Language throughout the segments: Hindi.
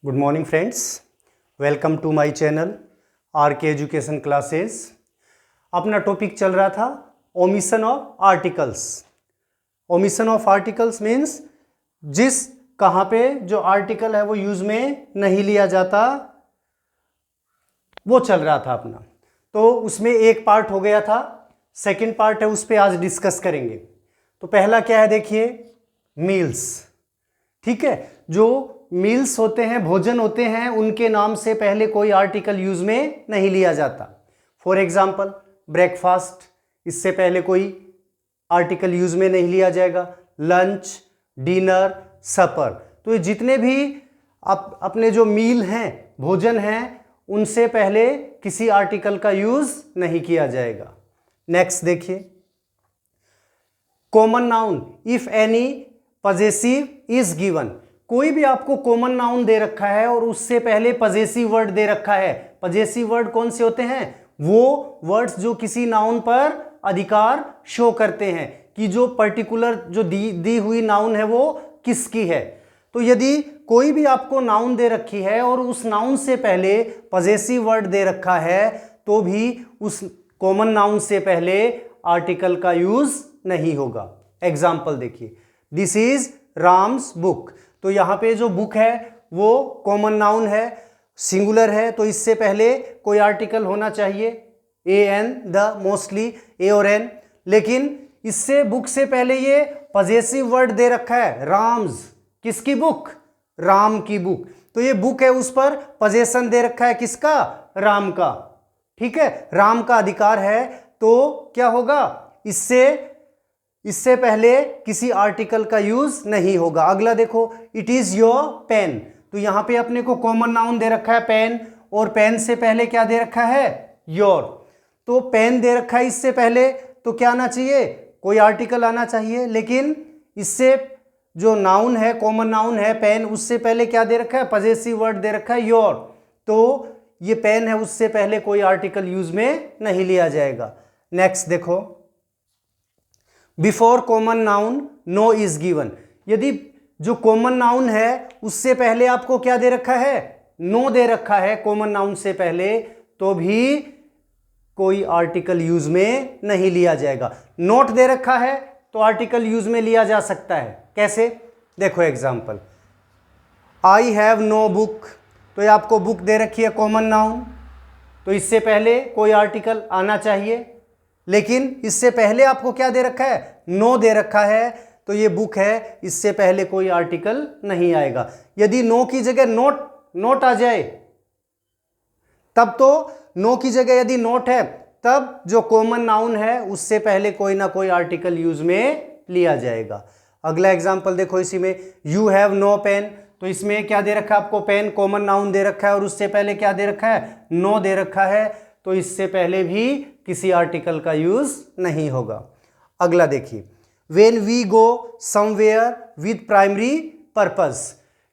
Good morning friends, welcome to my channel R K education classes. अपना टॉपिक चल रहा था omission of articles. Omission of articles means जिस कहाँ पे जो आर्टिकल है वो यूज में नहीं लिया जाता, वो चल रहा था अपना। तो उसमें एक पार्ट हो गया था, सेकंड पार्ट है उस पर आज डिस्कस करेंगे। तो पहला क्या है देखिए, मील्स। ठीक है, जो मील्स होते हैं, भोजन होते हैं, उनके नाम से पहले कोई आर्टिकल यूज में नहीं लिया जाता। फॉर एग्जाम्पल ब्रेकफास्ट, इससे पहले कोई आर्टिकल यूज में नहीं लिया जाएगा। लंच, डिनर, सपर, तो ये जितने भी अपने जो मील हैं, भोजन हैं, उनसे पहले किसी आर्टिकल का यूज नहीं किया जाएगा। नेक्स्ट देखिए, common noun if any possessive is given. कोई भी आपको कॉमन नाउन दे रखा है और उससे पहले पजेसिव वर्ड दे रखा है। पजेसिव वर्ड कौन से होते हैं? वो वर्ड्स जो किसी नाउन पर अधिकार शो करते हैं कि जो पर्टिकुलर जो दी हुई नाउन है वो किसकी है। तो यदि कोई भी आपको नाउन दे रखी है और उस नाउन से पहले पजेसिव वर्ड दे रखा है, तो भी उस कॉमन नाउन से पहले आर्टिकल का यूज नहीं होगा। एग्जाम्पल देखिए, दिस इज राम्स बुक। तो यहां पे जो बुक है वो कॉमन नाउन है, सिंगुलर है, तो इससे पहले कोई आर्टिकल होना चाहिए, ए एन, द, मोस्टली, ए और एन। लेकिन इससे बुक से पहले ये पजेसिव वर्ड दे रखा है, राम्स। किसकी बुक? राम की बुक। तो ये बुक है, उस पर पजेशन दे रखा है, किसका? राम का। ठीक है, राम का अधिकार है, तो क्या होगा? इससे पहले किसी आर्टिकल का यूज नहीं होगा। अगला देखो, इट इज योर पेन। तो यहां पे अपने को कॉमन नाउन दे रखा है पेन, और पेन से पहले क्या दे रखा है? योर। तो पेन दे रखा है इससे पहले, तो क्या आना चाहिए? कोई आर्टिकल आना चाहिए। लेकिन इससे जो नाउन है, कॉमन नाउन है पेन, उससे पहले क्या दे रखा है? पजेसिव वर्ड दे रखा है, योर। तो ये पेन है, उससे पहले कोई आर्टिकल यूज में नहीं लिया जाएगा। नेक्स्ट देखो, before common noun no is given. यदि जो कॉमन नाउन है उससे पहले आपको क्या दे रखा है? नो दे रखा है कॉमन नाउन से पहले, तो भी कोई आर्टिकल यूज में नहीं लिया जाएगा। नोट दे रखा है तो आर्टिकल यूज में लिया जा सकता है। कैसे? देखो example, I have no book. तो ये आपको बुक दे रखी है कॉमन नाउन, तो इससे पहले कोई आर्टिकल आना चाहिए। लेकिन इससे पहले आपको क्या दे रखा है? नो दे रखा है, तो ये बुक है, इससे पहले कोई आर्टिकल नहीं आएगा। यदि नो की जगह नोट आ जाए, तब तो नो की जगह यदि नोट है, तब जो कॉमन नाउन है उससे पहले कोई ना कोई आर्टिकल यूज में लिया जाएगा। अगला एग्जांपल देखो, इसी में यू हैव नो पेन। तो इसमें क्या दे रखा है आपको? पेन कॉमन नाउन दे रखा है, और उससे पहले क्या दे रखा है? नो दे रखा है, तो इससे पहले भी किसी आर्टिकल का यूज नहीं होगा। अगला देखिए, when we go somewhere with primary purpose.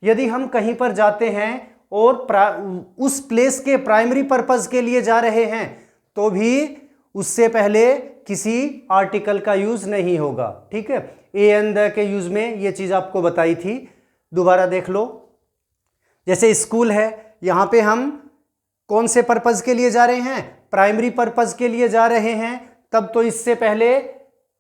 यदि हम कहीं पर जाते हैं और उस प्लेस के प्राइमरी पर्पस के लिए जा रहे हैं, तो भी उससे पहले किसी आर्टिकल का यूज नहीं होगा। ठीक है, ए एंड द के यूज में ये चीज आपको बताई थी, दोबारा देख लो। जैसे स्कूल है, यहां पे हम कौन से पर्पस के लिए जा रहे हैं? प्राइमरी पर्पस के लिए जा रहे हैं, तब तो इससे पहले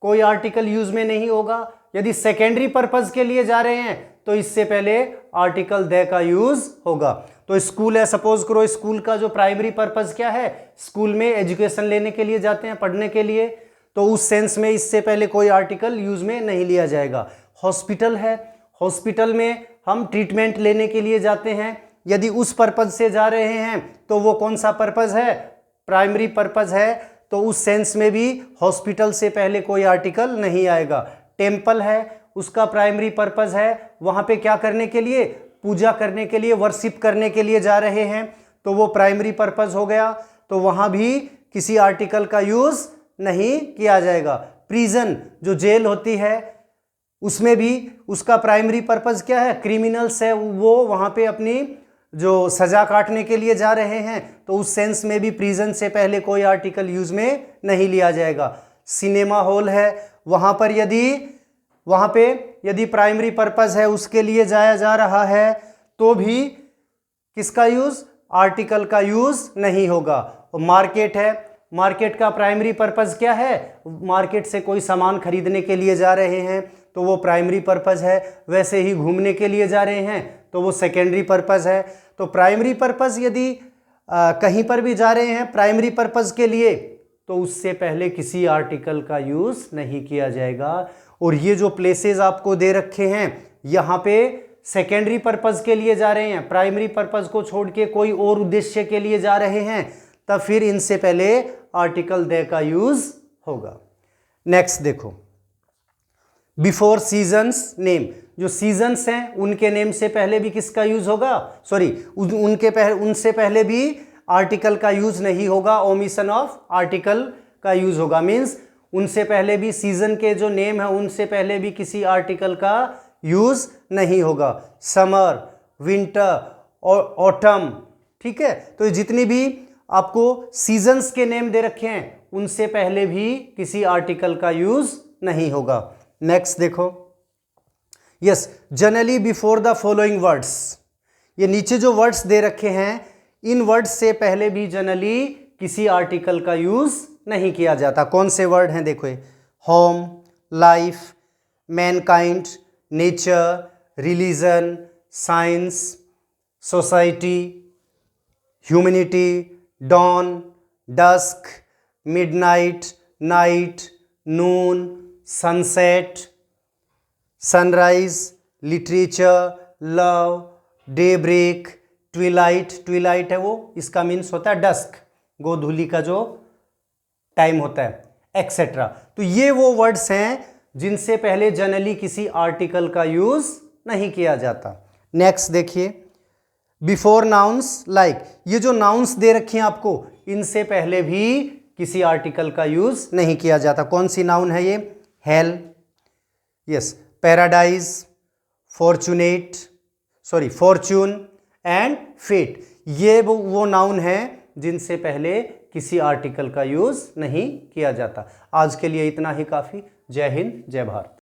कोई आर्टिकल यूज में नहीं होगा। यदि सेकेंडरी पर्पस के लिए जा रहे हैं, तो इससे पहले आर्टिकल द का यूज होगा। तो स्कूल है, सपोज करो स्कूल का जो प्राइमरी पर्पस क्या है? स्कूल में एजुकेशन लेने के लिए जाते हैं, पढ़ने के लिए, तो उस सेंस में इससे पहले कोई आर्टिकल यूज में नहीं लिया जाएगा। हॉस्पिटल है, हॉस्पिटल में हम ट्रीटमेंट लेने के लिए जाते हैं, यदि उस पर्पज से जा रहे हैं, तो वो कौन सा पर्पज है? प्राइमरी पर्पज है, तो उस सेंस में भी हॉस्पिटल से पहले कोई आर्टिकल नहीं आएगा। टेम्पल है, उसका प्राइमरी पर्पज है, वहां पे क्या करने के लिए? पूजा करने के लिए, वर्शिप करने के लिए जा रहे हैं, तो वो प्राइमरी पर्पज हो गया, तो वहां भी किसी आर्टिकल का यूज नहीं किया जाएगा। प्रिजन, जो जेल होती है, उसमें भी उसका प्राइमरी पर्पज क्या है? क्रिमिनल्स है, वो वहां पे अपनी जो सजा काटने के लिए जा रहे हैं, तो उस सेंस में भी प्रिजन से पहले कोई आर्टिकल यूज में नहीं लिया जाएगा। सिनेमा हॉल है, वहां पे यदि प्राइमरी पर्पस है, उसके लिए जाया जा रहा है, तो भी किसका यूज? आर्टिकल का यूज नहीं होगा। और मार्केट है, मार्केट का प्राइमरी पर्पस क्या है? मार्केट से कोई सामान खरीदने के लिए जा रहे हैं तो वो प्राइमरी पर्पस है। वैसे ही घूमने के लिए जा रहे हैं तो वो सेकेंडरी पर्पस है। तो प्राइमरी पर्पस यदि कहीं पर भी जा रहे हैं प्राइमरी पर्पस के लिए तो उससे पहले किसी आर्टिकल का यूज नहीं किया जाएगा। और ये जो प्लेसेस आपको दे रखे हैं यहाँ पे सेकेंडरी पर्पस के लिए जा रहे हैं, प्राइमरी पर्पस को छोड़ के कोई और उद्देश्य के लिए जा रहे हैं, तब फिर इनसे पहले आर्टिकल दे का यूज होगा। नेक्स्ट देखो, बिफोर सीजन्स नेम, जो सीजन्स हैं उनके नेम से पहले भी किसका यूज होगा? सॉरी, उनसे पहले भी आर्टिकल का यूज नहीं होगा, ओमिशन ऑफ आर्टिकल का यूज होगा। मीन्स उनसे पहले भी सीजन के जो नेम है उनसे पहले भी किसी आर्टिकल का यूज नहीं होगा। समर, विंटर और ऑटम, ठीक है। तो जितनी भी आपको सीजन्स के नेम दे रखे हैं उनसे पहले भी किसी आर्टिकल का यूज नहीं होगा। नेक्स्ट देखो, yes, generally before the following words, ये नीचे जो वर्ड्स दे रखे हैं इन वर्ड्स से पहले भी जनरली किसी आर्टिकल का यूज नहीं किया जाता। कौन से वर्ड हैं देखो, home, life, mankind, nature, religion, science, society, humanity, dawn, dusk, midnight, night, noon, sunset, sunrise, literature, love, daybreak, twilight, twilight है वो, इसका मीन्स होता है डस्क, गोधूली का जो टाइम होता है, एक्सेट्रा। तो ये वो वर्ड्स हैं जिनसे पहले जनरली किसी आर्टिकल का यूज नहीं किया जाता। नेक्स्ट देखिए, बिफोर नाउन्स लाइक, ये जो नाउन्स दे रखी हैं आपको इनसे पहले भी किसी आर्टिकल का यूज नहीं किया जाता। कौन सी नाउन है ये? Hell, yes, paradise, fortunate, sorry fortune and fate, ये वो नाउन है जिनसे पहले किसी आर्टिकल का यूज नहीं किया जाता। आज के लिए इतना ही काफी। जय हिंद, जय भारत।